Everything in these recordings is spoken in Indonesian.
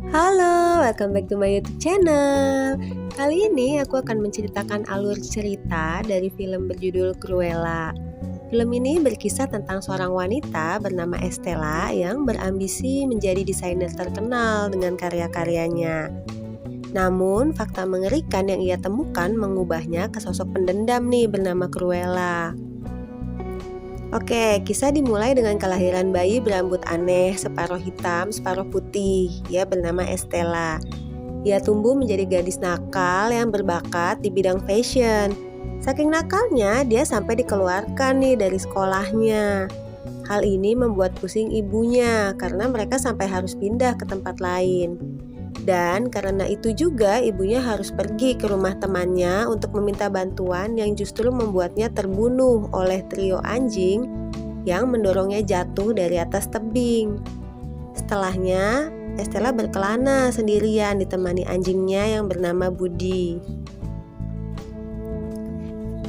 Halo, welcome back to my YouTube channel. Kali ini aku akan menceritakan alur cerita dari film berjudul Cruella. Film ini berkisah tentang seorang wanita bernama Estella yang berambisi menjadi desainer terkenal dengan karya-karyanya. Namun, fakta mengerikan yang ia temukan mengubahnya ke sosok pendendam nih bernama Cruella. Oke, kisah dimulai dengan kelahiran bayi berambut aneh, separuh hitam, separuh putih. Ia bernama Estella. Ia tumbuh menjadi gadis nakal yang berbakat di bidang fashion. Saking nakalnya, dia sampai dikeluarkan nih dari sekolahnya. Hal ini membuat pusing ibunya karena mereka sampai harus pindah ke tempat lain. Dan karena itu juga ibunya harus pergi ke rumah temannya untuk meminta bantuan yang justru membuatnya terbunuh oleh trio anjing yang mendorongnya jatuh dari atas tebing. Setelahnya, Estella berkelana sendirian ditemani anjingnya yang bernama Budi.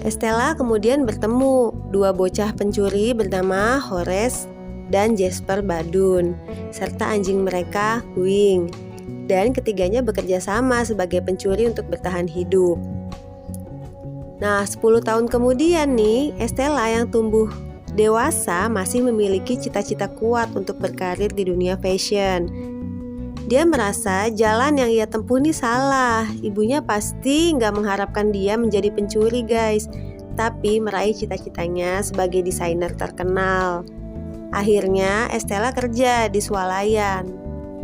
Estella kemudian bertemu dua bocah pencuri bernama Horace dan Jasper Badun, serta anjing mereka Wing. Dan ketiganya bekerja sama sebagai pencuri untuk bertahan hidup. Nah, 10 tahun kemudian nih, Estella yang tumbuh dewasa masih memiliki cita-cita kuat untuk berkarir di dunia fashion. Dia merasa jalan yang ia tempuh ini salah. Ibunya pasti nggak mengharapkan dia menjadi pencuri guys, tapi meraih cita-citanya sebagai desainer terkenal. Akhirnya Estella kerja di swalayan.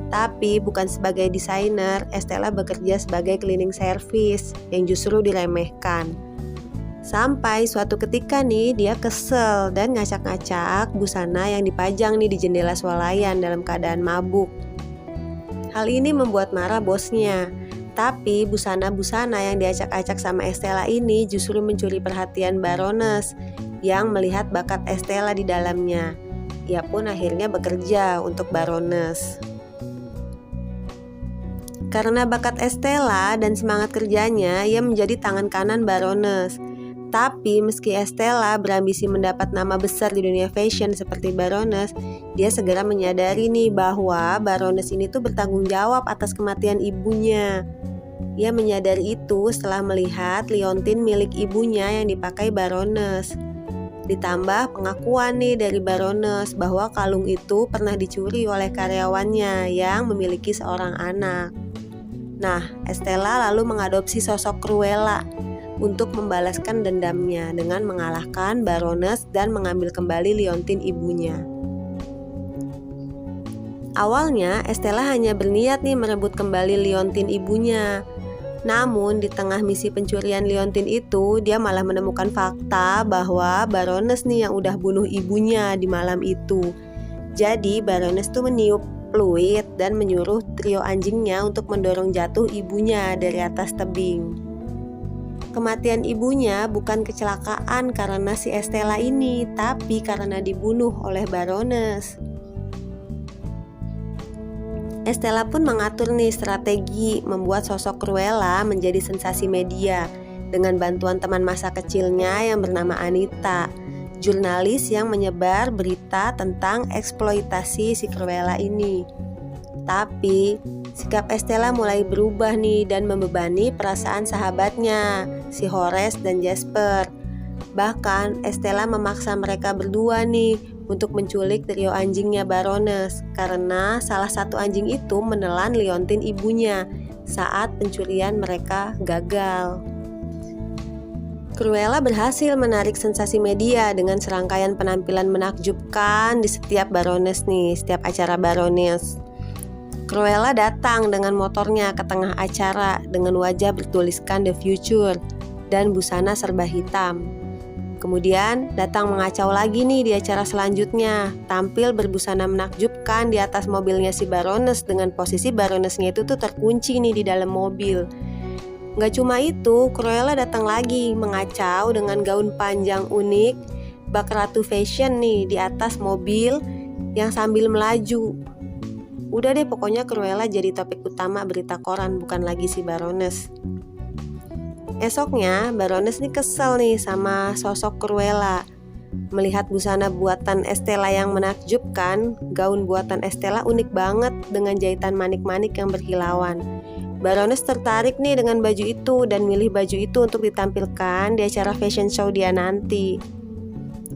Tapi bukan sebagai desainer, Estella bekerja sebagai cleaning service yang justru diremehkan. Sampai suatu ketika nih dia kesel dan ngacak-ngacak busana yang dipajang nih di jendela swalayan dalam keadaan mabuk. Hal ini membuat marah bosnya. Tapi busana-busana yang diacak-acak sama Estella ini justru mencuri perhatian Baroness yang melihat bakat Estella di dalamnya. Ia pun akhirnya bekerja untuk Baroness. Karena bakat Estella dan semangat kerjanya, ia menjadi tangan kanan Baroness. Tapi meski Estella berambisi mendapat nama besar di dunia fashion seperti Baroness, dia segera menyadari nih bahwa Baroness ini tuh bertanggung jawab atas kematian ibunya. Ia menyadari itu setelah melihat liontin milik ibunya yang dipakai Baroness. Ditambah pengakuan nih dari Baroness bahwa kalung itu pernah dicuri oleh karyawannya yang memiliki seorang anak. Nah, Estella lalu mengadopsi sosok Cruella untuk membalaskan dendamnya dengan mengalahkan Baroness dan mengambil kembali liontin ibunya. Awalnya, Estella hanya berniat nih merebut kembali liontin ibunya. Namun, di tengah misi pencurian liontin itu, dia malah menemukan fakta bahwa Baroness nih yang udah bunuh ibunya di malam itu. Jadi, Baroness tuh meniup fluid dan menyuruh trio anjingnya untuk mendorong jatuh ibunya dari atas tebing. Kematian ibunya bukan kecelakaan karena si Estella ini, tapi karena dibunuh oleh Baroness. Estella pun mengatur nih strategi membuat sosok Cruella menjadi sensasi media dengan bantuan teman masa kecilnya yang bernama Anita, jurnalis yang menyebar berita tentang eksploitasi si Cruella ini. Tapi sikap Estella mulai berubah nih dan membebani perasaan sahabatnya, si Horace dan Jasper. Bahkan Estella memaksa mereka berdua nih untuk menculik trio anjingnya Baroness karena salah satu anjing itu menelan liontin ibunya saat pencurian mereka gagal. Cruella berhasil menarik sensasi media dengan serangkaian penampilan menakjubkan di setiap Baroness nih, setiap acara Baroness. Cruella datang dengan motornya ke tengah acara dengan wajah bertuliskan The Future dan busana serba hitam. Kemudian datang mengacau lagi nih di acara selanjutnya, tampil berbusana menakjubkan di atas mobilnya si Baroness dengan posisi Baronessnya itu tuh terkunci nih di dalam mobil. Gak cuma itu, Cruella datang lagi mengacau dengan gaun panjang unik, bak ratu fashion nih di atas mobil yang sambil melaju. Udah deh pokoknya Cruella jadi topik utama berita koran, bukan lagi si Baroness. Esoknya Baroness nih kesel nih sama sosok Cruella. Melihat busana buatan Estella yang menakjubkan, gaun buatan Estella unik banget dengan jahitan manik-manik yang berkilauan. Baroness tertarik nih dengan baju itu dan milih baju itu untuk ditampilkan di acara fashion show dia nanti.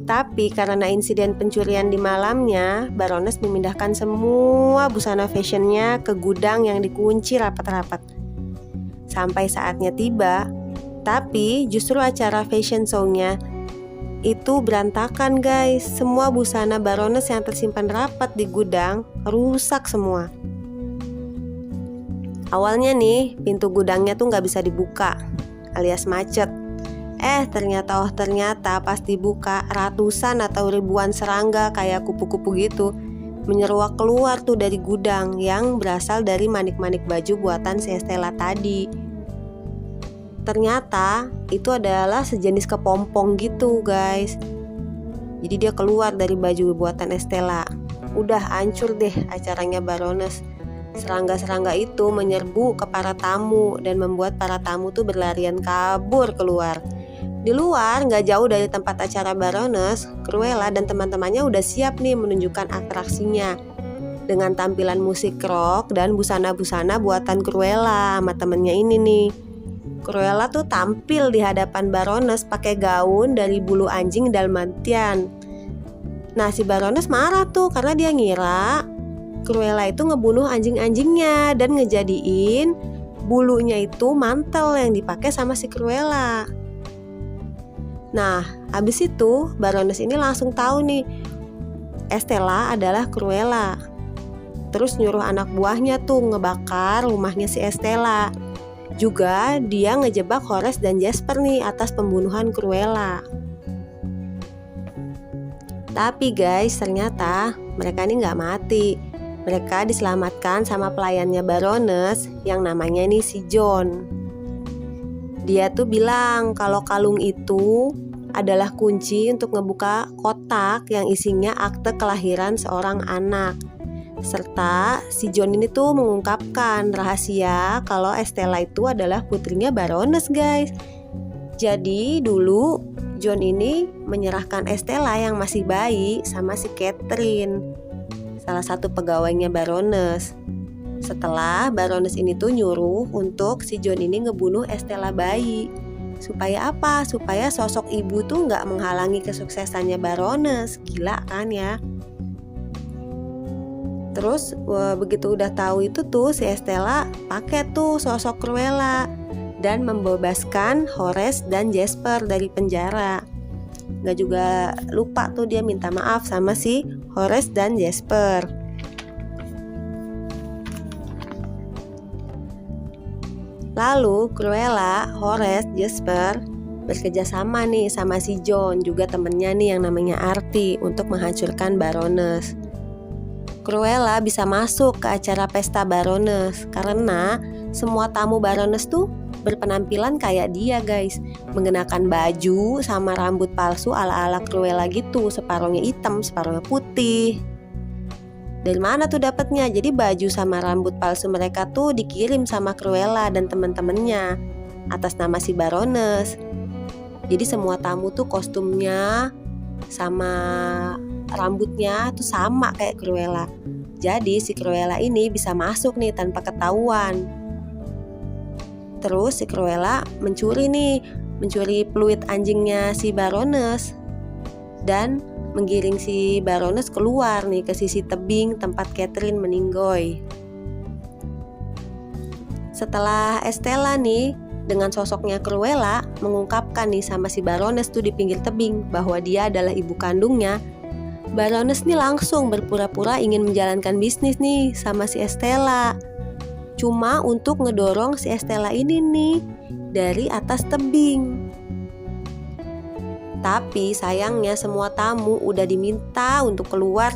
Tapi karena insiden pencurian di malamnya, Baroness memindahkan semua busana fashionnya ke gudang yang dikunci rapat-rapat. Sampai saatnya tiba, tapi justru acara fashion show-nya itu berantakan guys. Semua busana Baroness yang tersimpan rapat di gudang rusak semua. Awalnya nih pintu gudangnya tuh gak bisa dibuka alias macet. Ternyata pas dibuka ratusan atau ribuan serangga kayak kupu-kupu gitu menyeruak keluar tuh dari gudang yang berasal dari manik-manik baju buatan si Estella tadi. Ternyata itu adalah sejenis kepompong gitu guys. Jadi dia keluar dari baju buatan Estella. Udah hancur deh acaranya Baroness. Serangga-serangga itu menyerbu ke para tamu dan membuat para tamu tuh berlarian kabur keluar. Di luar, gak jauh dari tempat acara Baroness, Cruella dan teman-temannya udah siap nih menunjukkan atraksinya dengan tampilan musik rock dan busana-busana buatan Cruella sama temennya ini nih. Cruella tuh tampil di hadapan Baroness pakai gaun dari bulu anjing Dalmatian. Nah, si Baroness marah tuh karena dia ngira Cruella itu ngebunuh anjing-anjingnya dan ngejadiin bulunya itu mantel yang dipakai sama si Cruella. Nah, abis itu Baroness ini langsung tahu nih Estella adalah Cruella. Terus nyuruh anak buahnya tuh ngebakar rumahnya si Estella. Juga dia ngejebak Horace dan Jasper nih atas pembunuhan Cruella. Tapi guys, ternyata mereka ini gak mati. Mereka diselamatkan sama pelayannya Baroness yang namanya nih si John. Dia tuh bilang kalau kalung itu adalah kunci untuk ngebuka kotak yang isinya akte kelahiran seorang anak. Serta si John ini tuh mengungkapkan rahasia kalau Estella itu adalah putrinya Baroness guys. Jadi dulu John ini menyerahkan Estella yang masih bayi sama si Catherine, salah satu pegawainya Baroness. Setelah Baroness ini tuh nyuruh untuk si John ini ngebunuh Estella bayi. Supaya apa? Supaya sosok ibu tuh gak menghalangi kesuksesannya Baroness. Gila kan ya? Terus begitu udah tahu itu tuh si Estella pakai tuh sosok Cruella dan membebaskan Horace dan Jasper dari penjara. Gak juga lupa tuh dia minta maaf sama si Horace dan Jasper. Lalu Cruella, Horace, Jasper bekerja sama nih sama si John, juga temennya nih yang namanya Artie, untuk menghancurkan Baroness. Cruella bisa masuk ke acara pesta Baroness karena semua tamu Baroness tuh berpenampilan kayak dia guys, mengenakan baju sama rambut palsu ala-ala Cruella gitu, separuhnya hitam, separuhnya putih. Dari mana tuh dapatnya? Jadi baju sama rambut palsu mereka tuh dikirim sama Cruella dan teman-temannya atas nama si Baroness. Jadi semua tamu tuh kostumnya sama rambutnya tuh sama kayak Cruella. Jadi si Cruella ini bisa masuk nih tanpa ketahuan. Terus si Cruella mencuri peluit anjingnya si Baroness dan menggiring si Baroness keluar nih ke sisi tebing tempat Catherine meninggoy. Setelah Estella nih dengan sosoknya Cruella mengungkapkan nih sama si Baroness tuh di pinggir tebing bahwa dia adalah ibu kandungnya, Baroness nih langsung berpura-pura ingin menjalankan bisnis nih sama si Estella. Cuma untuk ngedorong si Estella ini nih dari atas tebing. Tapi sayangnya semua tamu udah diminta untuk keluar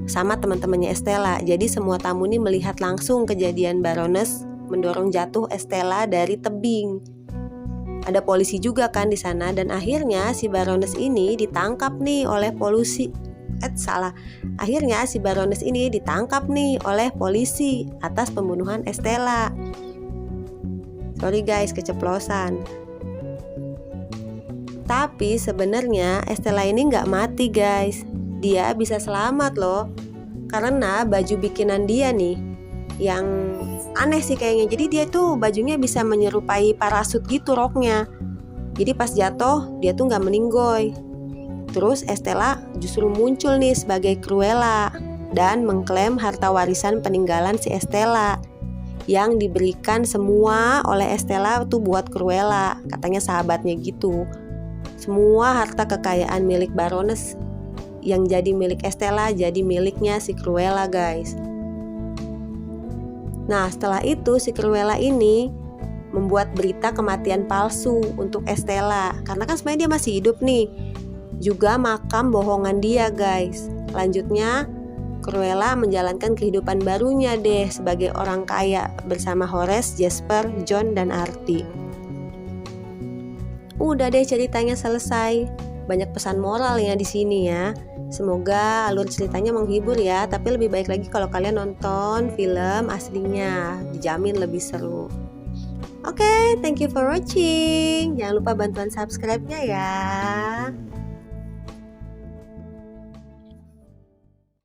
sama teman-temannya Estella. Jadi semua tamu ini melihat langsung kejadian Baroness mendorong jatuh Estella dari tebing. Ada polisi juga kan di sana dan akhirnya si Baroness ini ditangkap nih oleh polisi. Akhirnya si Baroness ini ditangkap nih oleh polisi atas pembunuhan Estella. Sorry guys, keceplosan. Tapi sebenarnya Estella ini nggak mati guys. Dia bisa selamat loh. Karena baju bikinan dia nih yang aneh sih kayaknya. Jadi dia tuh bajunya bisa menyerupai parasut gitu roknya. Jadi pas jatuh dia tuh nggak meninggoy. Terus Estella justru muncul nih sebagai Cruella dan mengklaim harta warisan peninggalan si Estella yang diberikan semua oleh Estella tuh buat Cruella. Katanya sahabatnya gitu. Semua harta kekayaan milik Baroness yang jadi milik Estella jadi miliknya si Cruella guys. Nah setelah itu si Cruella ini membuat berita kematian palsu untuk Estella. Karena kan sebenarnya dia masih hidup nih. Juga makam bohongan dia guys. Lanjutnya Cruella menjalankan kehidupan barunya deh sebagai orang kaya bersama Horace, Jasper, John, dan Artie. Udah deh ceritanya selesai. Banyak pesan moralnya di sini ya. Semoga alur ceritanya menghibur ya. Tapi lebih baik lagi kalau kalian nonton film aslinya. Dijamin lebih seru. Oke, thank you for watching. Jangan lupa bantuan subscribe-nya ya.